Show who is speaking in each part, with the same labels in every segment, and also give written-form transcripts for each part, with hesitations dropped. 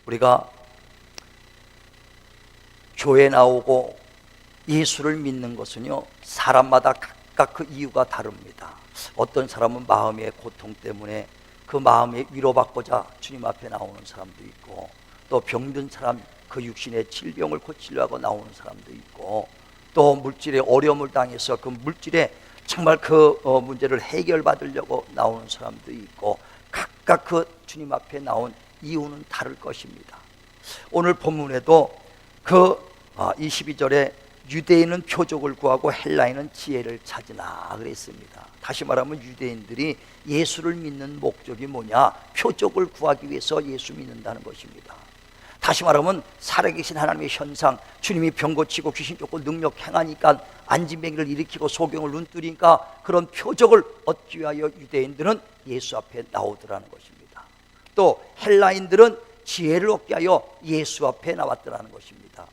Speaker 1: 우리가 교회 나오고 예수를 믿는 것은요, 사람마다 각각 그 이유가 다릅니다. 어떤 사람은 마음의 고통 때문에 그 마음에 위로받고자 주님 앞에 나오는 사람도 있고, 또 병든 사람, 그 육신의 질병을 고치려고 나오는 사람도 있고, 또 물질의 어려움을 당해서 그 물질의 정말 그 문제를 해결받으려고 나오는 사람도 있고, 각각 그 주님 앞에 나온 이유는 다를 것입니다. 오늘 본문에도 그 22절에 유대인은 표적을 구하고 헬라인은 지혜를 찾으나 그랬습니다. 다시 말하면 유대인들이 예수를 믿는 목적이 뭐냐? 표적을 구하기 위해서 예수 믿는다는 것입니다. 다시 말하면 살아계신 하나님의 현상, 주님이 병 고치고 귀신 쫓고 능력 행하니까 안진뱅이를 일으키고 소경을 눈뜨리니까 그런 표적을 얻기 위하여 유대인들은 예수 앞에 나오더라는 것입니다. 또 헬라인들은 지혜를 얻기 위하여 예수 앞에 나왔더라는 것입니다.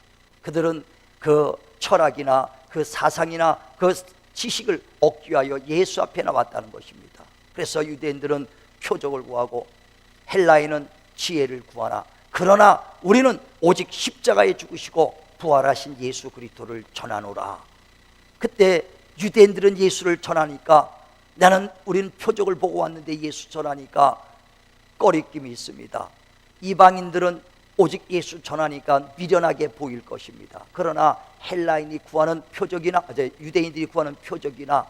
Speaker 1: 그들은 그 철학이나 그 사상이나 그 지식을 얻기 위하여 예수 앞에 나왔다는 것입니다. 그래서 유대인들은 표적을 구하고 헬라인은 지혜를 구하나, 그러나 우리는 오직 십자가에 죽으시고 부활하신 예수 그리스도를 전하노라. 그때 유대인들은 예수를 전하니까, 우리는 표적을 보고 왔는데 예수 전하니까 꺼리낌이 있습니다. 이방인들은 오직 예수 전하니까 미련하게 보일 것입니다. 그러나 헬라인이 구하는 표적이나, 유대인들이 구하는 표적이나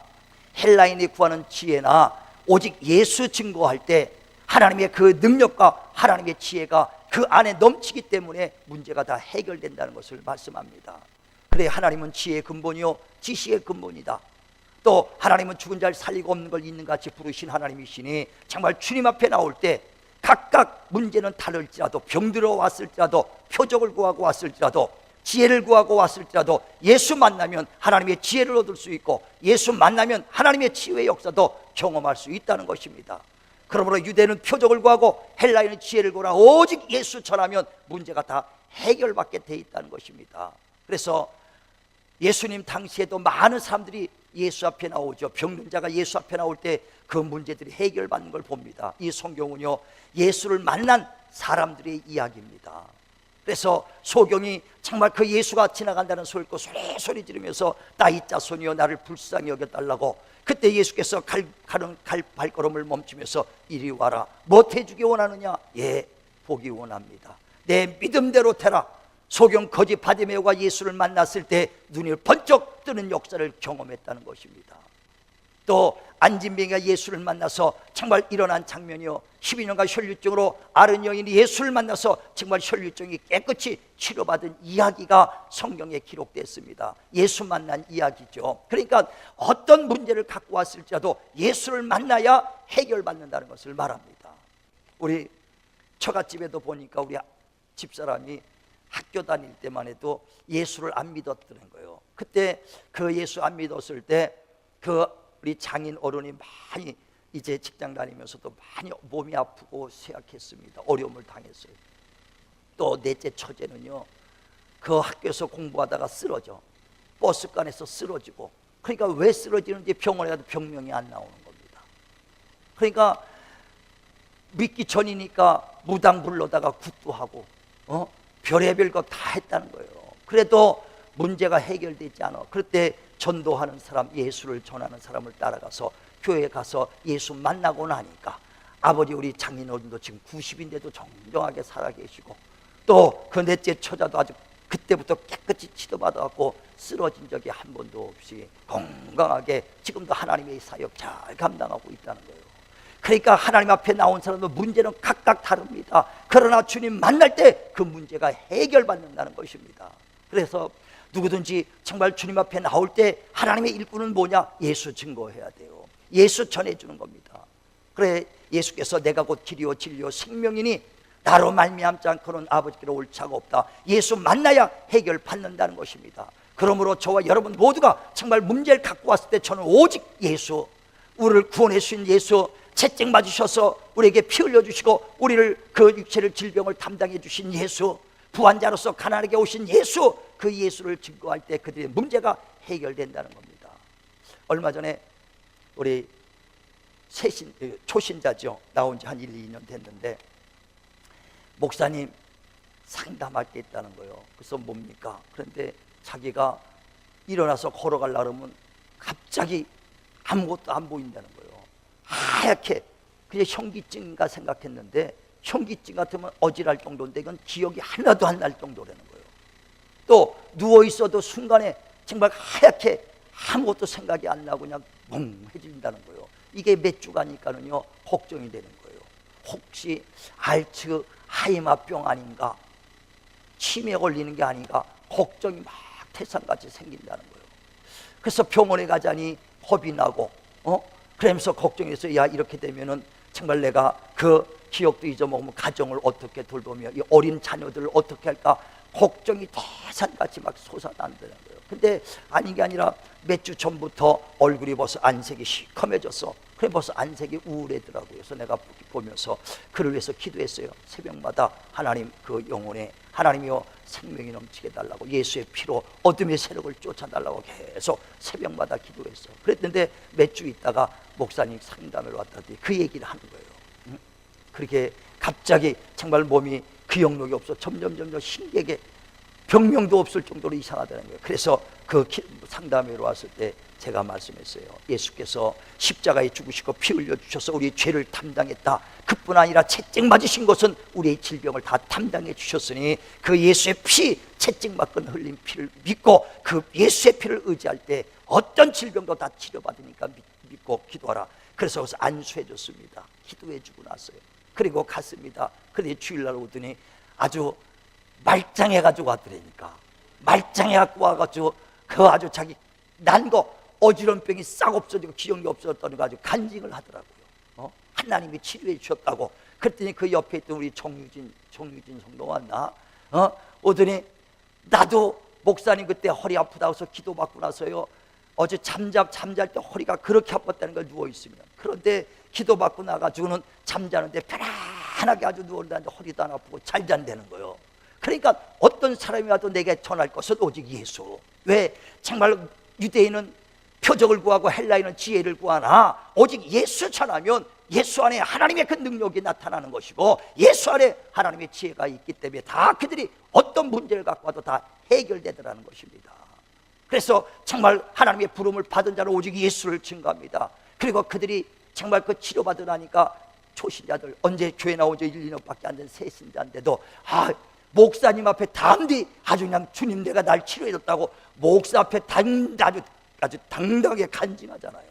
Speaker 1: 헬라인이 구하는 지혜나 오직 예수 증거할 때 하나님의 그 능력과 하나님의 지혜가 그 안에 넘치기 때문에 문제가 다 해결된다는 것을 말씀합니다. 그래, 하나님은 지혜의 근본이요 지식의 근본이다. 또 하나님은 죽은 자를 살리고 없는 걸 있는 같이 부르신 하나님이시니, 정말 주님 앞에 나올 때 각각 문제는 다를지라도, 병들어 왔을지라도, 표적을 구하고 왔을지라도, 지혜를 구하고 왔을지라도 예수 만나면 하나님의 지혜를 얻을 수 있고, 예수 만나면 하나님의 치유의 역사도 경험할 수 있다는 것입니다. 그러므로 유대는 표적을 구하고 헬라인은 지혜를 구하라. 오직 예수 전하면 문제가 다 해결받게 돼 있다는 것입니다. 그래서 예수님 당시에도 많은 사람들이 예수 앞에 나오죠. 병든 자가 예수 앞에 나올 때 그 문제들이 해결받는 걸 봅니다. 이 성경은요, 예수를 만난 사람들의 이야기입니다. 그래서 소경이 정말 그 예수가 지나간다는 소리를 듣고 소리 지르면서 나의 자손이여 나를 불쌍히 여겨달라고, 그때 예수께서 발걸음을 멈추면서 이리 와라. 뭐 해주기 원하느냐? 예, 보기 원합니다. 내 믿음대로 되라. 소경 거지 바디메오가 예수를 만났을 때 눈이 번쩍 뜨는 역사를 경험했다는 것입니다. 또 안진뱅이가 예수를 만나서 정말 일어난 장면이요, 12년간 혈류증으로 앓은 여인이 예수를 만나서 정말 혈류증이 깨끗이 치료받은 이야기가 성경에 기록됐습니다. 예수 만난 이야기죠. 그러니까 어떤 문제를 갖고 왔을지라도 예수를 만나야 해결받는다는 것을 말합니다. 우리 처갓집에도 보니까 우리 집사람이 학교 다닐 때만 해도 예수를 안 믿었다는 거예요. 그때 그 예수 안 믿었을 때 우리 장인 어른이 많이 이제 직장 다니면서도 많이 몸이 아프고 쇠약했습니다. 어려움을 당했어요. 또 넷째 처제는요, 그 학교에서 공부하다가 쓰러져, 버스간에서 쓰러지고, 그러니까 왜 쓰러지는지 병원에 가도 병명이 안 나오는 겁니다. 그러니까 믿기 전이니까 무당 불러다가 굿도 하고 별의별 거 다 했다는 거예요. 그래도 문제가 해결되지 않아. 그때 전도하는 사람, 예수를 전하는 사람을 따라가서 교회에 가서 예수 만나고 나니까 아버지 우리 장인어른도 지금 90인데도 정정하게 살아계시고, 또 그 넷째 처자도 아주 그때부터 깨끗이 치료받아갖고 쓰러진 적이 한 번도 없이 건강하게 지금도 하나님의 사역 잘 감당하고 있다는 거예요. 그러니까 하나님 앞에 나온 사람도 문제는 각각 다릅니다. 그러나 주님 만날 때 그 문제가 해결받는다는 것입니다. 그래서 누구든지 정말 주님 앞에 나올 때 하나님의 일꾼은 뭐냐? 예수 증거해야 돼요. 예수 전해주는 겁니다. 그래, 예수께서 내가 곧 길이요 진리요 생명이니 나로 말미암지 않고는 아버지께로 올 자가 없다. 예수 만나야 해결받는다는 것입니다. 그러므로 저와 여러분 모두가 정말 문제를 갖고 왔을 때 저는 오직 예수, 우리를 구원해 주신 예수, 채찍 맞으셔서 우리에게 피 흘려주시고 우리를 그 육체를 질병을 담당해 주신 예수, 부활자로서 가난하게 오신 예수, 그 예수를 증거할 때 그들의 문제가 해결된다는 겁니다. 얼마 전에 우리 초신자죠, 나온 지 한 1, 2년 됐는데 목사님 상담할 게 있다는 거예요. 그래서 뭡니까? 그런데 자기가 일어나서 걸어가려고 하면 갑자기 아무것도 안 보인다는 거예요. 하얗게. 그게 현기증인가 생각했는데 현기증 같으면 어지랄 정도인데 이건 기억이 하나도 안 날 정도라는 거예요. 또 누워있어도 순간에 정말 하얗게 아무것도 생각이 안 나고 그냥 멍해진다는 거예요. 이게 몇 주 가니까는요 걱정이 되는 거예요. 혹시 알츠하이머병 아닌가, 치매에 걸리는 게 아닌가 걱정이 막 태산같이 생긴다는 거예요. 그래서 병원에 가자니 겁이 나고 그러면서 걱정해서 야 이렇게 되면은 정말 내가 그 기억도 잊어먹으면 가정을 어떻게 돌보며 이 어린 자녀들을 어떻게 할까 걱정이 태산같이 막 솟아난다는 거예요. 근데 아닌 게 아니라 몇 주 전부터 얼굴이 벌써 안색이 시커매졌어. 그래 벌써 안색이 우울해더라고요. 그래서 내가 보면서 그를 위해서 기도했어요. 새벽마다 하나님 그 영혼에 하나님이여 생명이 넘치게 달라고 예수의 피로 어둠의 세력을 쫓아달라고 계속 새벽마다 기도했어요. 그랬는데 몇 주 있다가 목사님 상담을 왔더니 그 얘기를 하는 거예요. 그렇게 갑자기 정말 몸이 기억력이 없어 점점 신기하게 병명도 없을 정도로 이상하다는 거예요. 그래서 그 상담회로 왔을 때 제가 말씀했어요. 예수께서 십자가에 죽으시고 피 흘려주셔서 우리의 죄를 담당했다. 그뿐 아니라 채찍 맞으신 것은 우리의 질병을 다 담당해 주셨으니 그 예수의 피, 채찍 맞고 흘린 피를 믿고 그 예수의 피를 의지할 때 어떤 질병도 다 치료받으니까 믿고 기도하라. 그래서 안수해 줬습니다. 기도해 주고 났어요. 그리고 갔습니다. 그런데 주일날 오더니 아주 말짱해가지고 왔더라니까. 말짱해갖고 와가지고 그 아주 자기 난 거 어지럼병이 싹 없어지고 기억이 없어졌다는 거 아주 간증을 하더라고요. 하나님이 치료해 주셨다고. 그랬더니 그 옆에 있던 우리 정유진 성도 왔나? 오더니 나도 목사님 그때 허리 아프다고 해서 기도받고 나서요 어제 잠잘 때 허리가 그렇게 아팠다는 걸 누워있으면, 그런데 기도받고 나가지고는 잠자는데 편안하게 아주 누워있는데 허리도 안 아프고 잘 잔다는 거예요. 그러니까 어떤 사람이 와도 내게 전할 것은 오직 예수. 왜? 정말 유대인은 표적을 구하고 헬라인은 지혜를 구하나 오직 예수 전하면 예수 안에 하나님의 그 능력이 나타나는 것이고 예수 안에 하나님의 지혜가 있기 때문에 다 그들이 어떤 문제를 갖고 와도 다 해결되더라는 것입니다. 그래서 정말 하나님의 부름을 받은 자는 오직 예수를 증거합니다. 그리고 그들이 정말 그 치료받으 나니까 초신자들 언제 교회 나온 지 1, 2년밖에 안 된 새신자인데도 목사님 앞에 담대 아주 그냥 주님 내가 날 치료해줬다고 목사 앞에 아주 당당하게 간증하잖아요.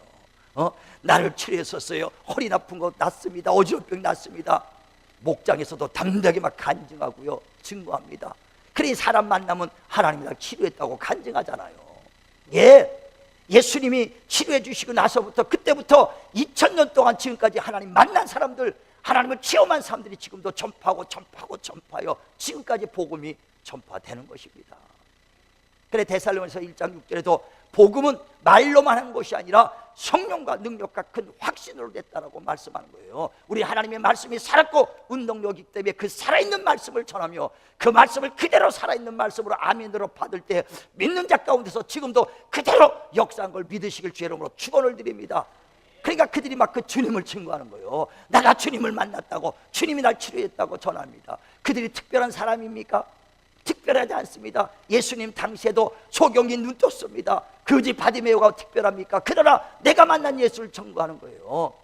Speaker 1: 나를 치료했었어요. 허리 나쁜 거 낫습니다. 어지럼병 낫습니다. 목장에서도 당당하게 막 간증하고요 증거합니다. 그래 사람 만나면 하나님이 날 치료했다고 간증하잖아요. 예수님이 치료해 주시고 나서부터 그때부터 2000년 동안 지금까지 하나님 만난 사람들, 하나님을 체험한 사람들이 지금도 전파하여 지금까지 복음이 전파되는 것입니다. 그래 데살로니가서 1장 6절에도 복음은 말로만 하는 것이 아니라 성령과 능력과 큰 확신으로 됐다라고 말씀하는 거예요. 우리 하나님의 말씀이 살았고 운동력이기 때문에 그 살아있는 말씀을 전하며 그 말씀을 그대로 살아있는 말씀으로 아멘으로 받을 때 믿는 자 가운데서 지금도 그대로 역사한 걸 믿으시길 주의 이름으로 축원을 드립니다. 그러니까 그들이 막 그 주님을 증거하는 거예요. 내가 주님을 만났다고, 주님이 날 치료했다고 전합니다. 그들이 특별한 사람입니까? 특별하지 않습니다. 예수님 당시에도 소경이 눈 떴습니다. 거지 바디메오가 특별합니까? 그러나 내가 만난 예수를 증거하는 거예요.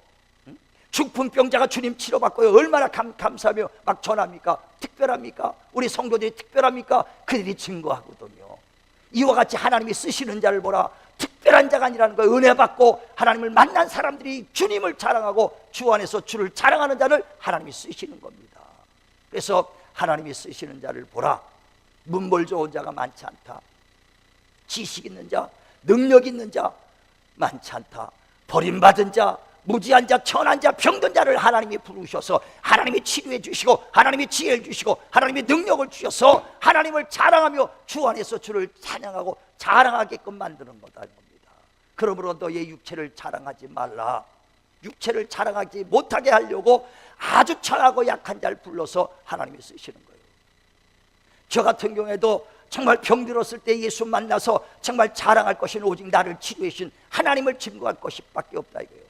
Speaker 1: 중풍병자가 주님 치료받고요 얼마나 감사하며 막 전합니까? 특별합니까? 우리 성도들이 특별합니까? 그들이 증거하거든요. 이와 같이 하나님이 쓰시는 자를 보라. 특별한 자가 아니라는 거예요. 은혜 받고 하나님을 만난 사람들이 주님을 자랑하고 주 안에서 주를 자랑하는 자를 하나님이 쓰시는 겁니다. 그래서 하나님이 쓰시는 자를 보라. 문벌 좋은 자가 많지 않다. 지식 있는 자, 능력 있는 자 많지 않다. 버림받은 자, 무지한 자, 천한 자, 병든 자를 하나님이 부르셔서 하나님이 치료해 주시고 하나님이 지혜를 주시고 하나님이 능력을 주셔서 하나님을 자랑하며 주 안에서 주를 찬양하고 자랑하게끔 만드는 거다. 그러므로 너의 육체를 자랑하지 말라. 육체를 자랑하지 못하게 하려고 아주 천하고 약한 자를 불러서 하나님이 쓰시는 거예요. 저 같은 경우에도 정말 병들었을 때 예수 만나서 정말 자랑할 것은 오직 나를 치료해 주신 하나님을 증거할 것밖에 없다 이거예요.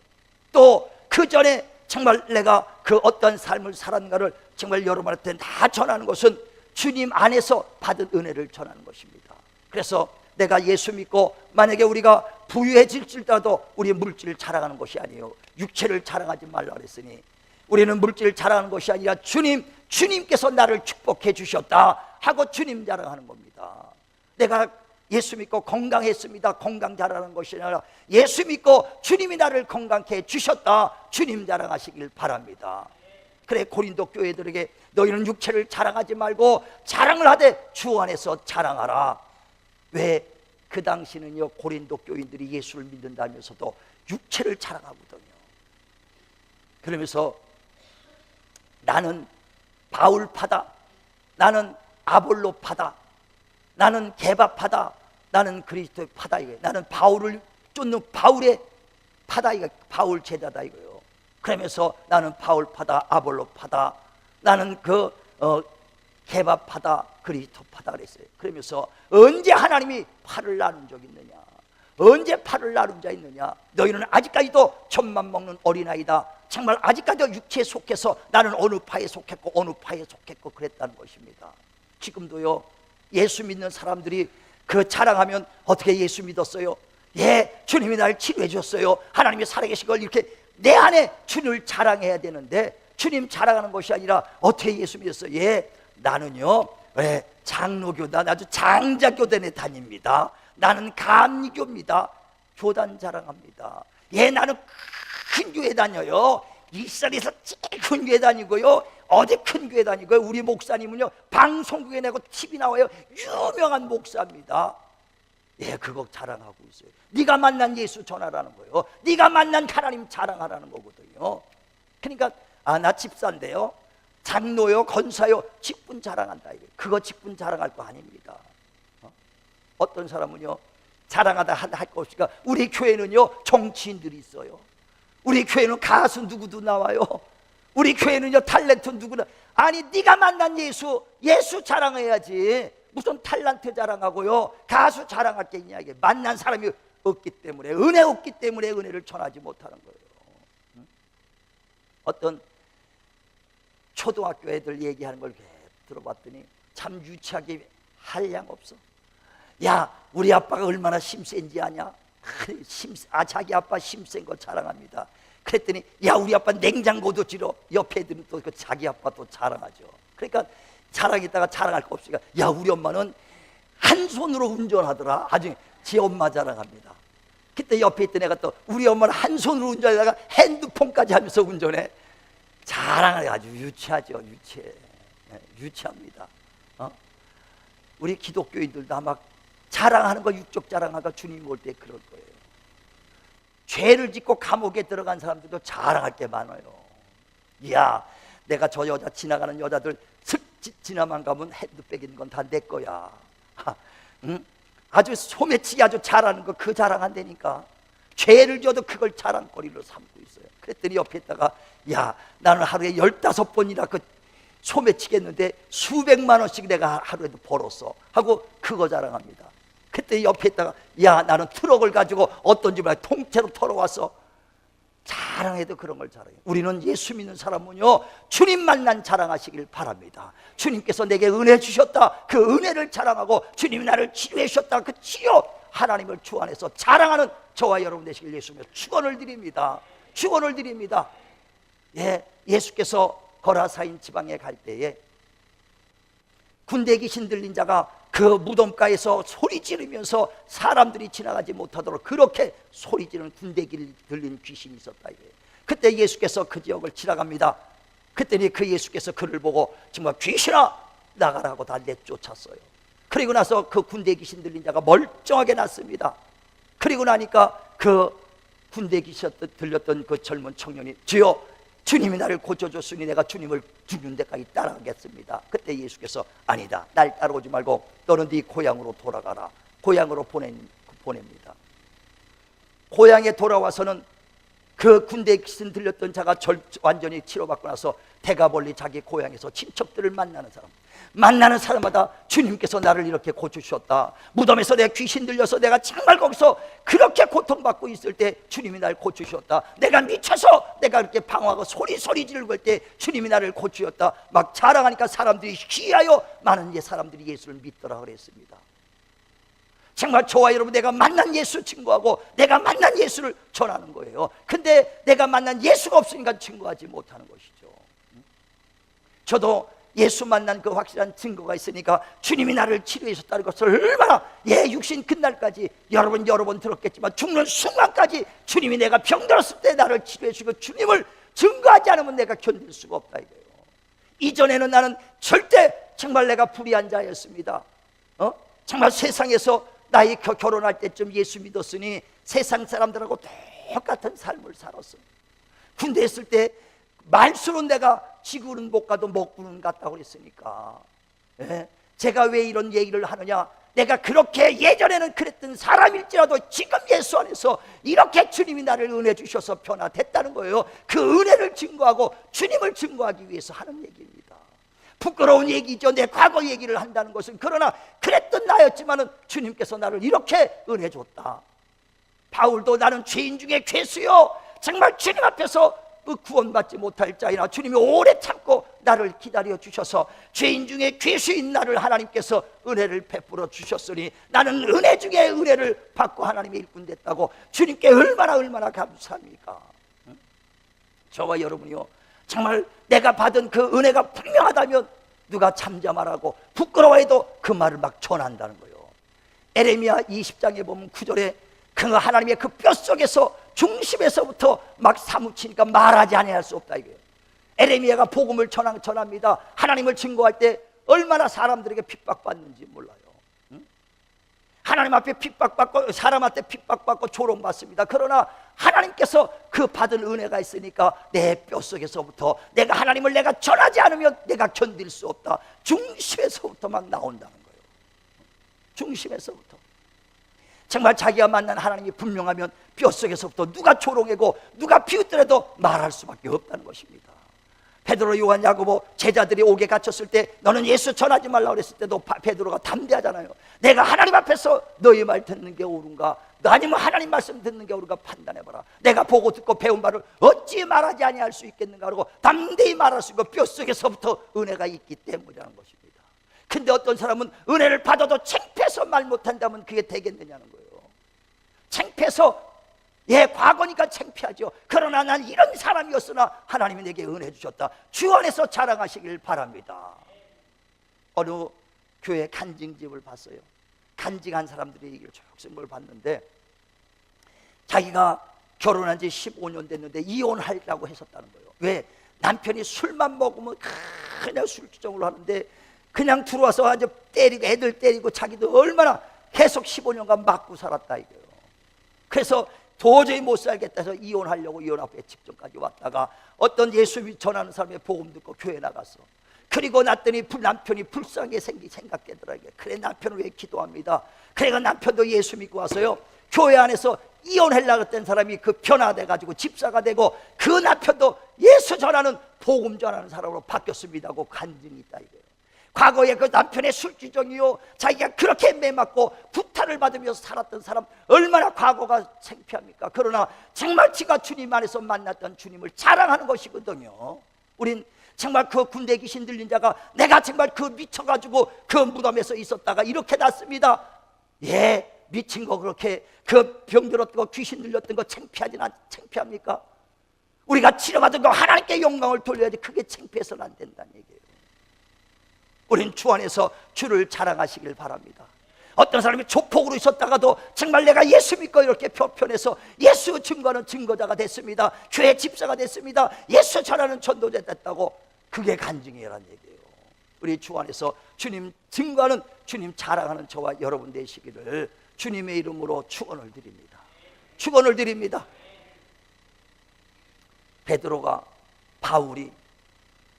Speaker 1: 또 그 전에 정말 내가 그 어떤 삶을 살았는가를 정말 여러분한테 다 전하는 것은 주님 안에서 받은 은혜를 전하는 것입니다. 그래서 내가 예수 믿고 만약에 우리가 부유해질지라도 우리 물질을 자랑하는 것이 아니에요. 육체를 자랑하지 말라 그랬으니 우리는 물질을 자랑하는 것이 아니라 주님께서 나를 축복해 주셨다 하고 주님 자랑하는 겁니다. 내가 예수 믿고 건강했습니다, 건강 자랑하는 것이 아니라 예수 믿고 주님이 나를 건강케 해주셨다, 주님 자랑하시길 바랍니다. 그래, 고린도 교회들에게 너희는 육체를 자랑하지 말고 자랑을 하되 주 안에서 자랑하라. 왜? 그 당시는요, 고린도 교인들이 예수를 믿는다면서도 육체를 자랑하거든요. 그러면서 나는 바울파다, 나는 아볼로파다, 나는 게바파다, 나는 그리스도의 파다, 이거예요. 나는 바울을 쫓는 바울의 파다, 이거 바울 제자다 이거예요. 그러면서 나는 바울파다, 아볼로파다, 나는 게바파다, 그리스도파다 그랬어요. 그러면서 언제 하나님이 팔을 나눈 적 있느냐? 언제 팔을 나눈 자 있느냐? 너희는 아직까지도 젖만 먹는 어린아이다. 정말 아직까지도 육체에 속해서 나는 어느 파에 속했고 어느 파에 속했고 그랬다는 것입니다. 지금도요, 예수 믿는 사람들이 그 자랑하면 어떻게 예수 믿었어요? 예, 주님이 나를 치료해 줬어요. 하나님이 살아계신 걸 이렇게 내 안에 주님을 자랑해야 되는데 주님 자랑하는 것이 아니라 어떻게 예수 믿었어요? 예, 나는요, 예, 장로교다, 아주 장자교단에 다닙니다. 나는 감리교입니다. 교단 자랑합니다. 예, 나는 큰 교회 다녀요. 이스라엘에서 제일 큰 교회 다니고요. 어디 큰 교회 다니고요. 우리 목사님은요, 방송국에 내고 TV 나와요. 유명한 목사입니다. 예, 그거 자랑하고 있어요. 네가 만난 예수 전하라는 거예요. 네가 만난 하나님 자랑하라는 거거든요. 그러니까 나 집사인데요, 장로요, 권사요, 직분 자랑한다 이거예요. 그거 직분 자랑할 거 아닙니다. 어떤 사람은요, 자랑하다 할 거 없으니까 우리 교회는요, 정치인들이 있어요. 우리 교회는 가수 누구도 나와요. 우리 교회는요, 탤런트 누구나. 아니, 네가 만난 예수 자랑해야지. 무슨 탤런트 자랑하고요, 가수 자랑할 게 있냐. 이게 만난 사람이 없기 때문에, 은혜 없기 때문에 은혜를 전하지 못하는 거예요. 어떤 초등학교 애들 얘기하는 걸 들어봤더니 참 유치하게 한량 없어. 야, 우리 아빠가 얼마나 힘센지 아냐? 자기 아빠 힘센 거 자랑합니다. 그랬더니 야, 우리 아빠 냉장고도 지러. 옆에 애들은 또 자기 아빠 또 자랑하죠. 그러니까 자랑했다가 자랑할 거 없으니까 야, 우리 엄마는 한 손으로 운전하더라. 아주 지 엄마 자랑합니다. 그때 옆에 있던 애가 또 우리 엄마는 한 손으로 운전하다가 핸드폰까지 하면서 운전해. 자랑을 아주 유치하죠. 유치합니다. 우리 기독교인들도 아마 자랑하는 거, 육적 자랑하가 주님 올 때 그럴 거예요. 죄를 짓고 감옥에 들어간 사람들도 자랑할 게 많아요. 이야, 내가 저 여자, 지나가는 여자들 지나만 가면 핸드백 있는 건 다 내 거야. 응? 아주 소매치기 아주 잘하는 거, 그 자랑한다니까. 죄를 져도 그걸 자랑거리로 삼고 있어요. 그랬더니 옆에 있다가 야, 나는 하루에 15번이나 그 소매치기 했는데 수백만 원씩 내가 하루에도 벌었어 하고 그거 자랑합니다. 그때 옆에 있다가 야, 나는 트럭을 가지고 어떤 집을 통째로 털어왔어. 자랑해도 그런 걸 자랑해. 우리는 예수 믿는 사람은요, 주님 만난 자랑하시길 바랍니다. 주님께서 내게 은혜 주셨다, 그 은혜를 자랑하고 주님이 나를 치료해 주셨다, 그 치료 하나님을 주 안에서 자랑하는 저와 여러분 되시길 예수님께 축원을 드립니다. 축원을 드립니다. 예, 예수께서 거라사인 지방에 갈 때에 군대 귀신 들린 자가 그 무덤가에서 소리 지르면서 사람들이 지나가지 못하도록 그렇게 소리 지르는 군대 들린 귀신이 있었다 이거예요. 그때 예수께서 그 지역을 지나갑니다. 그랬더니 그 예수께서 그를 보고 정말 귀신아 나가라고 다 내쫓았어요. 그리고 나서 그 군대 귀신 들린 자가 멀쩡하게 났습니다. 그리고 나니까 그 군대 귀신 들렸던 그 젊은 청년이 주여, 주님이 나를 고쳐줬으니 내가 주님을 죽는 데까지 따라가겠습니다. 그때 예수께서 아니다, 날 따라오지 말고 너는 네 고향으로 돌아가라. 고향으로 보냅니다. 고향에 돌아와서는 그 군대 귀신 들렸던 자가 완전히 치료받고 나서 태가 멀리 자기 고향에서 친척들을 만나는 사람마다 주님께서 나를 이렇게 고쳐주셨다. 무덤에서 내가 귀신 들려서 내가 정말 거기서 그렇게 고통받고 있을 때 주님이 나를 고쳐주셨다. 내가 미쳐서 내가 그렇게 방황하고 소리 지르고 할 때 주님이 나를 고쳐주셨다. 막 자랑하니까 사람들이 귀하여 많은 사람들이 예수를 믿더라 그랬습니다. 정말 저와 여러분, 내가 만난 예수 증거하고 내가 만난 예수를 전하는 거예요. 근데 내가 만난 예수가 없으니까 증거하지 못하는 것이죠. 저도 예수 만난 그 확실한 증거가 있으니까 주님이 나를 치료하셨다는 것을 얼마나 육신 끝날까지 여러 번 들었겠지만 죽는 순간까지 주님이 내가 병들었을 때 나를 치료해 주시고 주님을 증거하지 않으면 내가 견딜 수가 없다 이거예요. 이전에는 나는 절대 정말 내가 불의한 자였습니다. 정말 세상에서 나이 결혼할 때쯤 예수 믿었으니 세상 사람들하고 똑같은 삶을 살았어. 군대 있을 때 말수로 내가 지구는 못 가도 먹구는 갔다고 그랬으니까. 제가 왜 이런 얘기를 하느냐, 내가 그렇게 예전에는 그랬던 사람일지라도 지금 예수 안에서 이렇게 주님이 나를 은혜 주셔서 변화됐다는 거예요. 그 은혜를 증거하고 주님을 증거하기 위해서 하는 얘기입니다. 부끄러운 얘기죠. 내 과거 얘기를 한다는 것은. 그러나 그랬던 나였지만은 주님께서 나를 이렇게 은혜 줬다. 바울도 나는 죄인 중에 괴수요, 정말 주님 앞에서 구원받지 못할 자이나 주님이 오래 참고 나를 기다려 주셔서 죄인 중에 괴수인 나를 하나님께서 은혜를 베풀어 주셨으니 나는 은혜 중에 은혜를 받고 하나님의 일꾼 됐다고 주님께 얼마나 감사합니까? 저와 여러분이요, 정말 내가 받은 그 은혜가 분명하다면 누가 잠잠하라고 부끄러워해도 그 말을 막 전한다는 거예요. 에레미야 20장에 보면 9절에 그 하나님의 그 뼛속에서 중심에서부터 막 사무치니까 말하지 아니할 수 없다 이거예요. 에레미야가 복음을 전합니다. 하나님을 증거할 때 얼마나 사람들에게 핍박받는지 몰라요. 하나님 앞에 핍박받고 사람한테 핍박받고 조롱받습니다. 그러나 하나님께서 그 받은 은혜가 있으니까 내 뼛속에서부터 내가 하나님을 내가 전하지 않으면 내가 견딜 수 없다. 중심에서부터 막 나온다는 거예요. 중심에서부터. 정말 자기가 만난 하나님이 분명하면 뼛속에서부터 누가 조롱하고 누가 비웃더라도 말할 수밖에 없다는 것입니다. 베드로, 요한, 야고보 제자들이 옥에 갇혔을 때 너는 예수 전하지 말라고 그랬을 때도 베드로가 담대하잖아요. 내가 하나님 앞에서 너희 말 듣는 게 옳은가, 아니면 하나님 말씀 듣는 게 옳은가 판단해봐라. 내가 보고 듣고 배운 바를 어찌 말하지 아니할 수 있겠는가 하고 담대히 말할 수 있고 뼛속에서부터 은혜가 있기 때문이라는 것입니다. 근데 어떤 사람은 은혜를 받아도 창피해서 말 못한다면 그게 되겠느냐는 거예요. 창피해서, 과거니까 창피하죠. 그러나 난 이런 사람이었으나 하나님이 내게 은혜 주셨다. 주 안에서 자랑하시길 바랍니다. 어느 교회 간증집을 봤어요. 간증한 사람들이 얘기를 조금 봤는데 자기가 결혼한 지 15년 됐는데 이혼하려고 했었다는 거예요. 왜? 남편이 술만 먹으면 그냥 술주정을 하는데 그냥 들어와서 아주 때리고 애들 때리고 자기도 얼마나 계속 15년간 맞고 살았다 이거예요. 그래서 도저히 못 살겠다 해서 이혼하려고 이혼 앞에 직전까지 왔다가 어떤 예수 전하는 사람의 복음 듣고 교회 나갔어. 그리고 났더니 남편이 불쌍하게 생각되더라고요. 그래, 남편은 왜 기도합니다. 그래가 남편도 예수 믿고 와서요, 교회 안에서 이혼하려고 했던 사람이 그 변화돼가지고 집사가 되고 그 남편도 예수 전하는 복음 전하는 사람으로 바뀌었습니다 하고 간증이 있다 이거예요. 과거에 그 남편의 술주정이요, 자기가 그렇게 매맞고 구타를 받으면서 살았던 사람 얼마나 과거가 창피합니까? 그러나 정말 지가 주님 안에서 만났던 주님을 자랑하는 것이거든요. 우린 정말 그 군대 귀신 들린 자가 내가 정말 그 미쳐가지고 그 무덤에서 있었다가 이렇게 났습니다. 미친 거 그렇게 그 병들었던 거 귀신 들렸던 거 창피합니까? 우리가 치료받은 거 하나님께 영광을 돌려야지. 그게 창피해서는 안 된다는 얘기예요. 우린 주 안에서 주를 자랑하시길 바랍니다. 어떤 사람이 조폭으로 있었다가도 정말 내가 예수 믿고 이렇게 표편해서 예수 증거하는 증거자가 됐습니다. 교회 집사가 됐습니다. 예수 전하는 전도자 됐다고, 그게 간증이라는 얘기예요. 우리 주 안에서 주님 증거하는, 주님 자랑하는 저와 여러분 되시기를 주님의 이름으로 축원을 드립니다. 축원을 드립니다. 베드로가, 바울이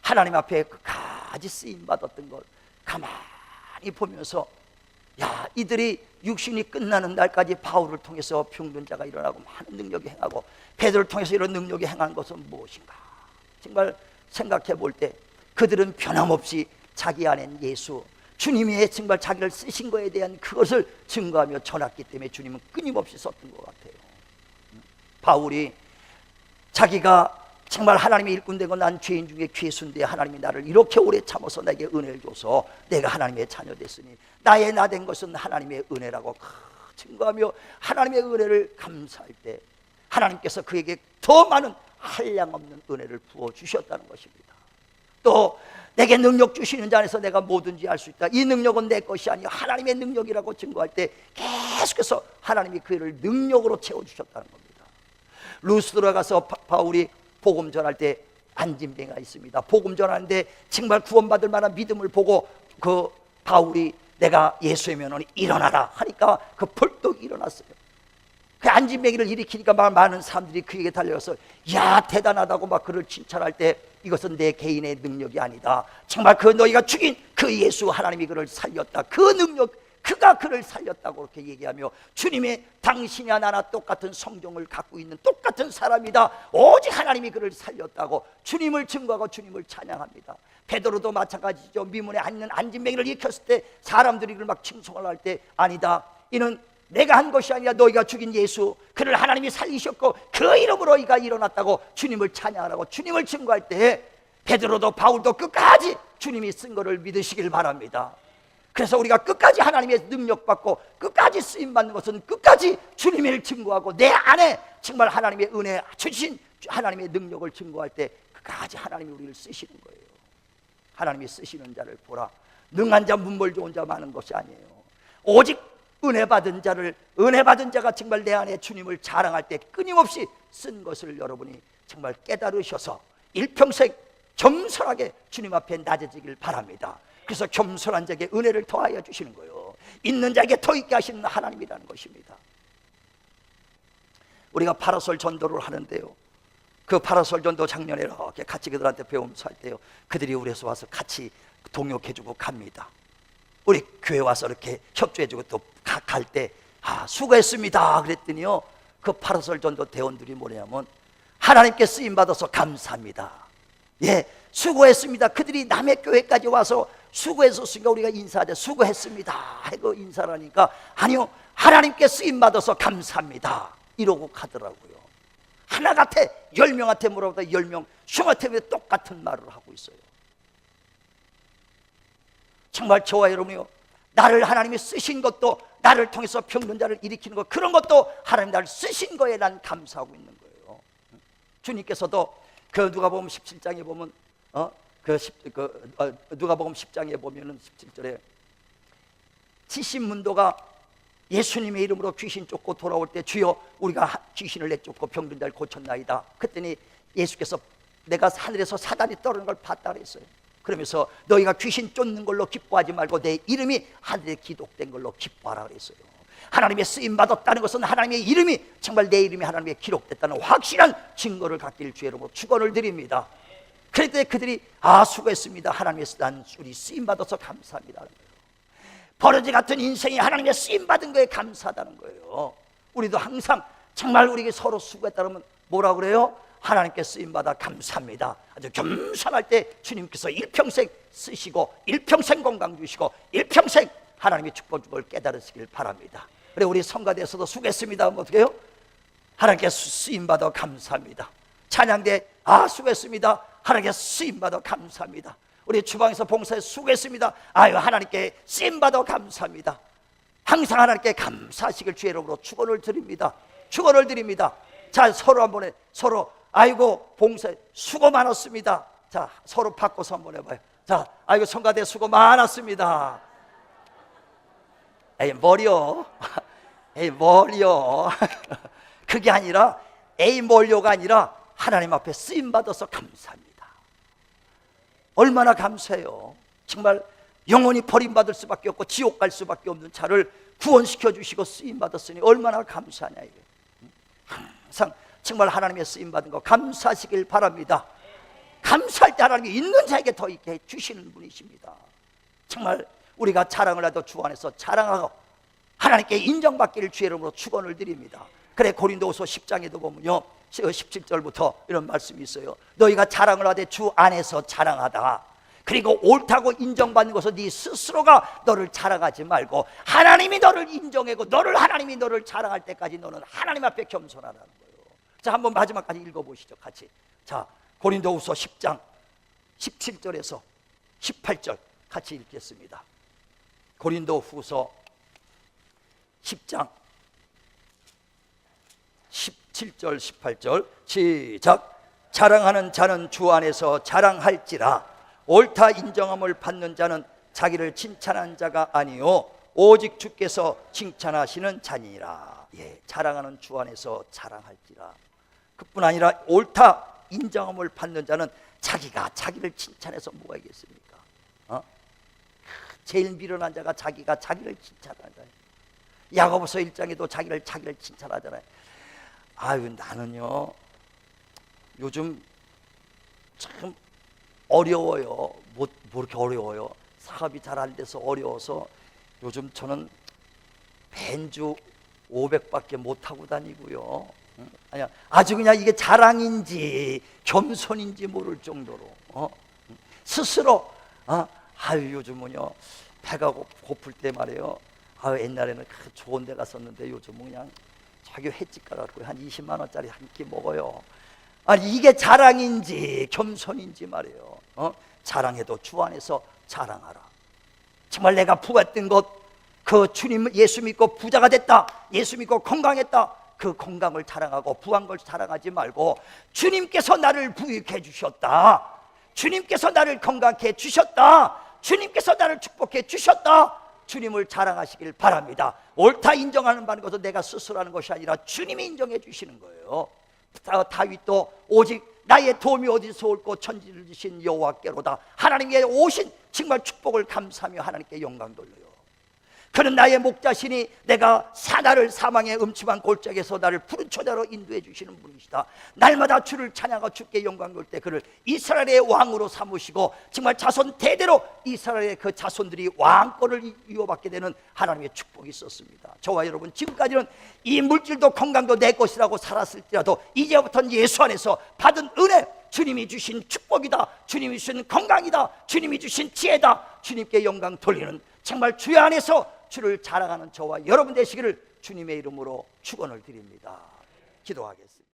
Speaker 1: 하나님 앞에 끝까지 쓰임 받았던 걸 가만히 보면서, 이들이 육신이 끝나는 날까지 바울을 통해서 병든 자가 일어나고 많은 능력이 행하고 베드로를 통해서 이런 능력이 행한 것은 무엇인가? 정말 생각해 볼 때 그들은 변함없이 자기 안엔 예수, 주님이 정말 자기를 쓰신 거에 대한 그것을 증거하며 전했기 때문에 주님은 끊임없이 썼던 것 같아요. 바울이 자기가 정말 하나님의 일꾼 되고 난 죄인 중에 괴수인데 하나님이 나를 이렇게 오래 참아서 내게 은혜를 줘서 내가 하나님의 자녀 됐으니 나의 나 된 것은 하나님의 은혜라고 증거하며 하나님의 은혜를 감사할 때 하나님께서 그에게 더 많은 한량없는 은혜를 부어주셨다는 것입니다. 또 내게 능력 주시는 자 안에서 내가 뭐든지 할 수 있다. 이 능력은 내 것이 아니요 하나님의 능력이라고 증거할 때 계속해서 하나님이 그를 능력으로 채워주셨다는 겁니다. 루스드라 가서 바울이 복음 전할 때 안진뱅이가 있습니다. 복음 전하는데 정말 구원받을 만한 믿음을 보고 그 바울이 내가 예수의 면허니 일어나라 하니까 그 벌떡 일어났어요. 그 안진뱅이를 일으키니까 많은 사람들이 그에게 달려서 야 대단하다고 막 그를 칭찬할 때 이것은 내 개인의 능력이 아니다. 정말 그 너희가 죽인 그 예수 하나님이 그를 살렸다. 그 능력 그가 그를 살렸다고 그렇게 얘기하며 주님의 당신이야 나나 똑같은 성경을 갖고 있는 똑같은 사람이다. 오직 하나님이 그를 살렸다고 주님을 증거하고 주님을 찬양합니다. 베드로도 마찬가지죠. 미문에 앉는 안진뱅이를 일으켰을 때 사람들이 그를 막 칭송을 할 때 아니다. 이는 내가 한 것이 아니라 너희가 죽인 예수 그를 하나님이 살리셨고 그 이름으로 이가 일어났다고 주님을 찬양하라고 주님을 증거할 때 베드로도 바울도 끝까지 주님이 쓴 것을 믿으시길 바랍니다. 그래서 우리가 끝까지 하나님의 능력 받고 끝까지 쓰임 받는 것은 끝까지 주님을 증거하고 내 안에 정말 하나님의 은혜 주신 하나님의 능력을 증거할 때 끝까지 하나님이 우리를 쓰시는 거예요. 하나님이 쓰시는 자를 보라. 능한 자 문벌 좋은 자 많은 것이 아니에요. 오직 은혜 받은 자가 정말 내 안에 주님을 자랑할 때 끊임없이 쓴 것을 여러분이 정말 깨달으셔서 일평생 겸손하게 주님 앞에 낮아지길 바랍니다. 그래서 겸손한 자에게 은혜를 더하여 주시는 거예요. 있는 자에게 더 있게 하시는 하나님이라는 것입니다. 우리가 파라솔 전도를 하는데요, 그 파라솔 전도 작년에 이렇게 같이 그들한테 배우면서 할 때요, 그들이 우리에서 와서 같이 동역해주고 갑니다. 우리 교회 와서 이렇게 협조해주고 또 갈 때 수고했습니다 그랬더니요, 그 파라솔 전도 대원들이 뭐냐면 하나님께 쓰임받아서 감사합니다. 예, 수고했습니다. 그들이 남의 교회까지 와서 수고했었으니까 우리가 인사하자. 수고했습니다 하고 인사를 하니까 아니요, 하나님께 쓰임받아서 감사합니다 이러고 가더라고요. 하나 같아 10명한테 물어보다 10명 20명한테 똑같은 말을 하고 있어요. 정말 저와 여러분이요, 나를 하나님이 쓰신 것도 나를 통해서 병든 자를 일으키는 것, 그런 것도 하나님 나를 쓰신 거에 난 감사하고 있는 거예요. 주님께서도 그 누가복음 17장에 보면 누가복음 10장에 보면은 17절에 70문도가 예수님의 이름으로 귀신 쫓고 돌아올 때 주여 우리가 귀신을 내쫓고 병든 자를 고쳤나이다. 그랬더니 예수께서 내가 하늘에서 사단이 떨어지는 걸 봤다 그랬어요. 그러면서 너희가 귀신 쫓는 걸로 기뻐하지 말고 내 이름이 하늘에 기록된 걸로 기뻐하라 그랬어요. 하나님의 쓰임 받았다는 것은 하나님의 이름이 정말 내 이름이 하나님의 기록됐다는 확실한 증거를 갖길 주의 이름으로 축원을 드립니다. 그럴 때 그들이 수고했습니다. 하나님의 우리 쓰임 받아서 감사합니다. 버러지 같은 인생이 하나님의 쓰임 받은 거에 감사하다는 거예요. 우리도 항상 정말 우리에게 서로 수고했다 그러면 뭐라 그래요? 하나님께 쓰임받아 감사합니다. 아주 겸손할 때 주님께서 일평생 쓰시고 일평생 건강 주시고 일평생 하나님의 축복을 깨달으시길 바랍니다. 그래 우리 성가대에서도 수고했습니다 하면 어떻게 해요? 하나님께 쓰임받아 감사합니다. 찬양대 수고했습니다. 하나님께 쓰임받아 감사합니다. 우리 주방에서 봉사에 수고했습니다. 하나님께 쓰임받아 감사합니다. 항상 하나님께 감사하시길 주의 이름으로 축원을 드립니다. 축원을 드립니다. 자, 서로 한번 서로 봉사 수고 많았습니다. 자, 서로 바꿔서 한번 해봐요. 자, 성가대 수고 많았습니다. 머리요. 머리요. 그게 아니라 머리요가 아니라 하나님 앞에 쓰임 받아서 감사합니다. 얼마나 감사해요. 정말 영원히 버림받을 수밖에 없고 지옥 갈 수밖에 없는 자를 구원시켜 주시고 쓰임 받았으니 얼마나 감사하냐 이게. 항상 정말 하나님의 쓰임 받은 거 감사하시길 바랍니다. 감사할 때 하나님이 있는 자에게 더 있게 해 주시는 분이십니다. 정말 우리가 자랑을 해도 주 안에서 자랑하고 하나님께 인정받기를 주의 이름으로 축원을 드립니다. 그래 고린도후서 10장에도 보면요, 17절부터 이런 말씀이 있어요. 너희가 자랑을 하되 주 안에서 자랑하다. 그리고 옳다고 인정받는 것은 네 스스로가 너를 자랑하지 말고 하나님이 너를 인정하고 하나님이 너를 자랑할 때까지 너는 하나님 앞에 겸손하라는 거예요. 자, 한번 마지막까지 읽어보시죠, 같이. 자, 고린도후서 10장 17절에서 18절 같이 읽겠습니다. 고린도후서 10장 17절 18절 시작. 자랑하는 자는 주 안에서 자랑할지라. 옳다 인정함을 받는 자는 자기를 칭찬한 자가 아니요 오직 주께서 칭찬하시는 자니라. 예, 자랑하는 주 안에서 자랑할지라. 그뿐 아니라 옳다 인정함을 받는 자는 자기가 자기를 칭찬해서 뭐가 있겠습니까? 제일 미련한 자가 자기가 자기를 칭찬하잖아요. 야고보서 1장에도 자기를 칭찬하잖아요. 아유, 나는요 요즘 참 어려워요. 뭐 이렇게 어려워요? 사업이 잘 안 돼서 어려워서 요즘 저는 벤주 500밖에 못 타고 다니고요. 아니야, 아주 그냥 이게 자랑인지 겸손인지 모를 정도로 스스로 아유, 요즘은요 배가 고플 때 말이에요. 아유, 옛날에는 좋은 데 갔었는데 요즘은 그냥 자기 횟집 가갖고 한 20만 원짜리 한 끼 먹어요. 아니, 이게 자랑인지 겸손인지 말이에요. 자랑해도 주 안에서 자랑하라. 정말 내가 부가 뜬 것, 그 주님 예수 믿고 부자가 됐다, 예수 믿고 건강했다, 그 건강을 자랑하고 부한 걸 자랑하지 말고 주님께서 나를 부유케 주셨다, 주님께서 나를 건강케 주셨다, 주님께서 나를 축복해 주셨다, 주님을 자랑하시길 바랍니다. 옳다 인정하는 바는 것은 내가 스스로 하는 것이 아니라 주님이 인정해 주시는 거예요. 다윗도 오직 나의 도움이 어디서 올고 천지를 지신 여호와께로다. 하나님께 오신 정말 축복을 감사하며 하나님께 영광 돌려요. 그는 나의 목자시니 내가 나를 사망의 음침한 골짜기에서 나를 푸른 초자로 인도해 주시는 분이시다. 날마다 주를 찬양하고 주께 영광 돌 때 그를 이스라엘의 왕으로 삼으시고 정말 자손 대대로 이스라엘의 그 자손들이 왕권을 이어받게 되는 하나님의 축복이 있었습니다. 저와 여러분 지금까지는 이 물질도 건강도 내 것이라고 살았을지라도 이제부터는 예수 안에서 받은 은혜, 주님이 주신 축복이다, 주님이 주신 건강이다, 주님이 주신 지혜다, 주님께 영광 돌리는 정말 주 안에서 주를 자랑하는 저와 여러분 되시기를 주님의 이름으로 축원을 드립니다. 기도하겠습니다.